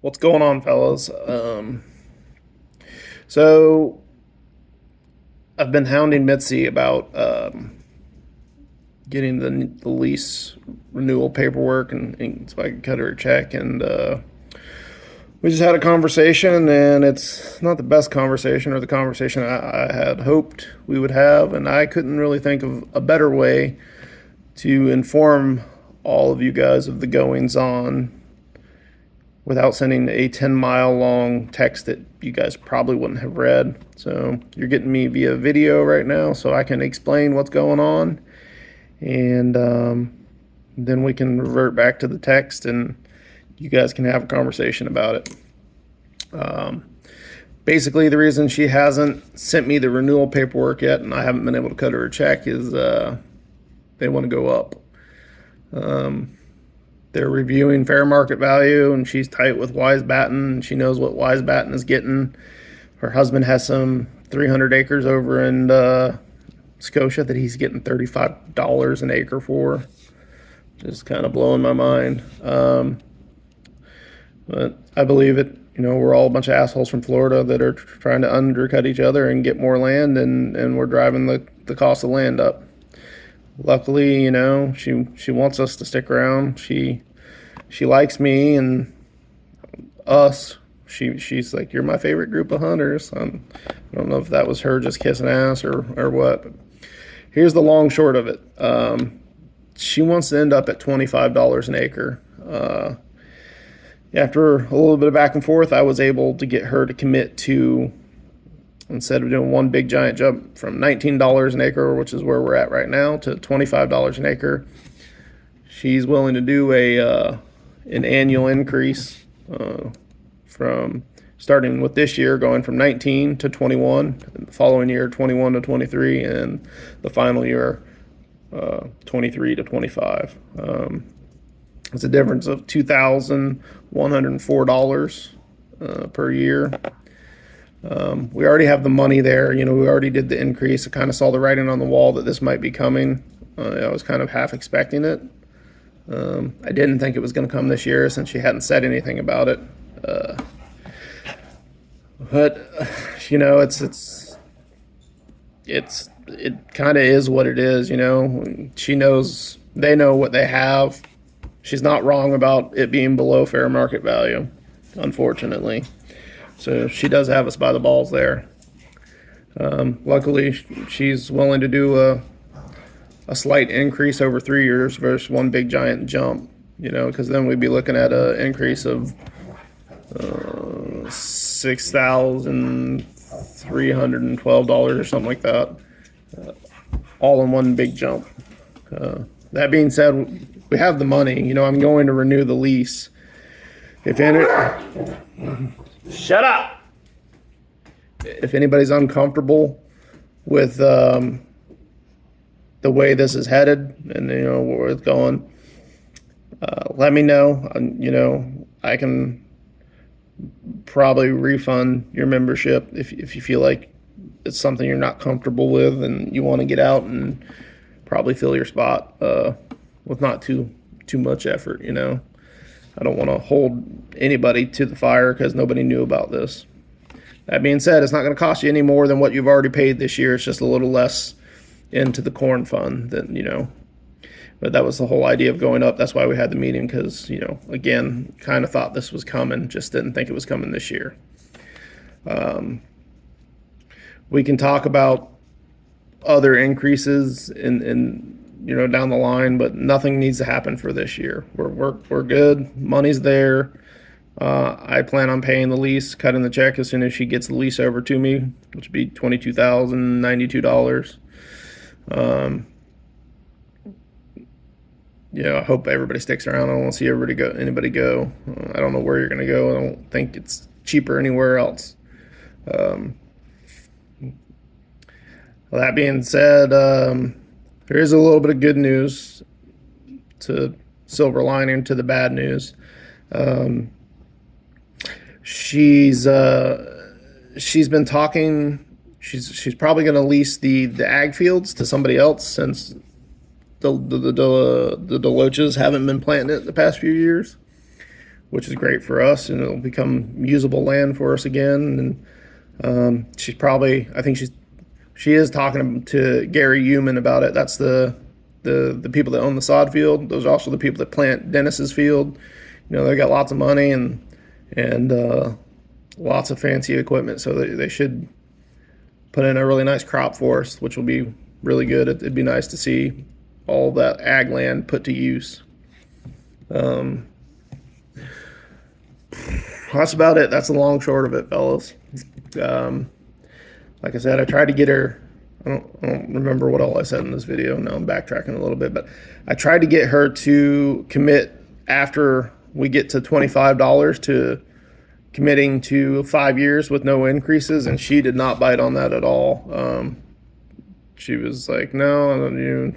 What's going on, fellas? So I've been hounding Mitzi about getting the lease renewal paperwork and so I can cut her a check. And we just had a conversation, and it's not the best conversation or the conversation I had hoped we would have. And I couldn't really think of a better way to inform all of you guys of the goings on without sending a 10-mile long text that you guys probably wouldn't have read. So you're getting me via video right now so I can explain what's going on. And then we can revert back to the text and you guys can have a conversation about it. Basically, the reason she hasn't sent me the renewal paperwork yet and I haven't been able to cut her a check is they want to go up. They're reviewing fair market value, and she's tight with Wise Batten, and she knows what Wise Batten is getting. Her husband has some 300 acres over in Scotia that he's getting $35 an acre for. Just kind of blowing my mind. But I believe it. You know, we're all a bunch of assholes from Florida that are trying to undercut each other and get more land, and we're driving the cost of land up. Luckily, you know, she wants us to stick around. She likes me and us. She's like, you're my favorite group of hunters. I don't know if that was her just kissing ass or what. But here's the long short of it. She wants to end up at $25 an acre. After a little bit of back and forth, I was able to get her to commit to, instead of doing one big giant jump from $19 an acre, which is where we're at right now, to $25 an acre, she's willing to do an annual increase from starting with this year, going from 19 to 21, and the following year 21 to 23, and the final year 23 to 25. It's a difference of $2,104 per year. We already have the money there. You know, we already did the increase. I kind of saw the writing on the wall that this might be coming. I was kind of half expecting it. I didn't think it was going to come this year since she hadn't said anything about it. But you know, it kind of is what it is. You know, she knows, they know what they have. She's not wrong about it being below fair market value, unfortunately. So she does have us by the balls there. Luckily, she's willing to do a slight increase over 3 years versus one big giant jump, you know, because then we'd be looking at an increase of $6,312 or something like that, all in one big jump. That being said, we have the money. You know, I'm going to renew the lease. If any, shut up. If anybody's uncomfortable with the way this is headed and, you know, where it's going, let me know. You know, I can probably refund your membership if you feel like it's something you're not comfortable with and you want to get out and probably fill your spot with not too much effort. You know, I don't want to hold anybody to the fire because nobody knew about this. That being said, it's not going to cost you any more than what you've already paid this year. It's just a little less into the corn fund than, you know. But that was the whole idea of going up. That's why we had the meeting, because, you know, again, kind of thought this was coming, just didn't think it was coming this year. We can talk about other increases in you know, down the line, but nothing needs to happen for this year. We're good. Money's there. I plan on paying the lease, cutting the check as soon as she gets the lease over to me, which would be $22,092. You know, I hope everybody sticks around. I don't want to see anybody go. I don't know where you're going to go. I don't think it's cheaper anywhere else. Well, that being said, there is a little bit of good news, to silver lining to the bad news. She's been talking. She's probably going to lease the ag fields to somebody else, since the Deloaches haven't been planting it the past few years. which is great for us, and it'll become usable land for us again. And she's probably, I think she is talking to Gary Human about it. That's the people that own the sod field. Those are also the people that plant Dennis's field. You know, they got lots of money and lots of fancy equipment, so they should put in a really nice crop for us, which will be really good. It'd be nice to see all that ag land put to use. That's about it. That's the long short of it, fellas. Like I said, I tried to get her. I don't remember what all I said in this video. Now I'm backtracking a little bit, but I tried to get her to commit after we get to $25 to committing to 5 years with no increases, and she did not bite on that at all. She was like, no,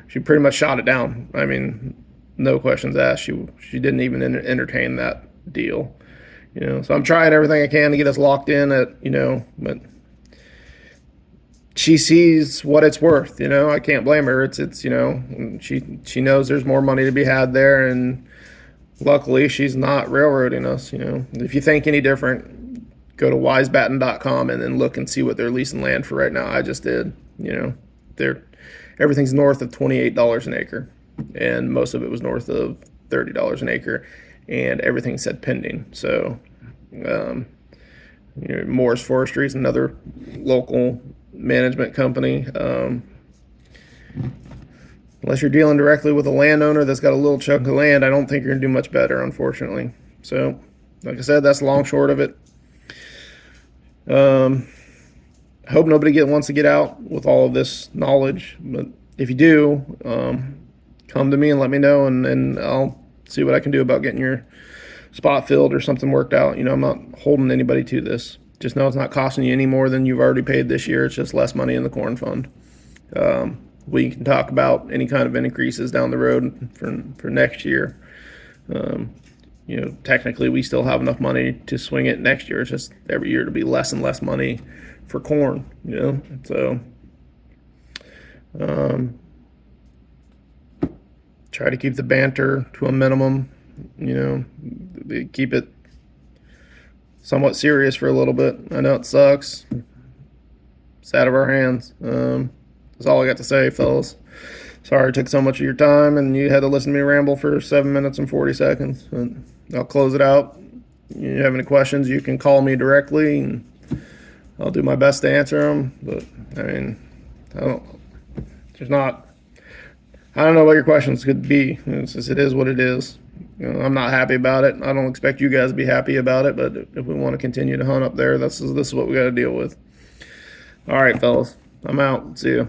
she pretty much shot it down. I mean, no questions asked. She didn't even entertain that deal. You know, so I'm trying everything I can to get us locked in at, you know, but she sees what it's worth. You know, I can't blame her. It's you know, she knows there's more money to be had there, and luckily she's not railroading us. You know, if you think any different, go to wisebatten.com and then look and see what they're leasing land for right now. I just did. You know, everything's north of $28 an acre, and most of it was north of $30 an acre, and everything said pending. So, you know, Morris Forestry is another local management company. Unless you're dealing directly with a landowner that's got a little chunk of land, I don't think you're gonna do much better, unfortunately. So, like I said, that's the long short of it. I hope nobody wants to get out with all of this knowledge, but if you do, come to me and let me know, and I'll see what I can do about getting your spot filled or something worked out. You know, I'm not holding anybody to this. Just know it's not costing you any more than you've already paid this year. It's just less money in the corn fund. We can talk about any kind of increases down the road for next year. You know, technically we still have enough money to swing it next year. It's just every year to be less and less money for corn, you know. So try to keep the banter to a minimum, you know, keep it somewhat serious for a little bit. I know it sucks. It's out of our hands. That's all I got to say, fellas. Sorry it took so much of your time and you had to listen to me ramble for 7 minutes and 40 seconds. But I'll close it out. If you have any questions, you can call me directly and I'll do my best to answer them. But I mean, I don't know what your questions could be. It is what it is. You know, I'm not happy about it. I don't expect you guys to be happy about it, but if we want to continue to hunt up there, this is what we got to deal with. All right, fellas, I'm out. See you.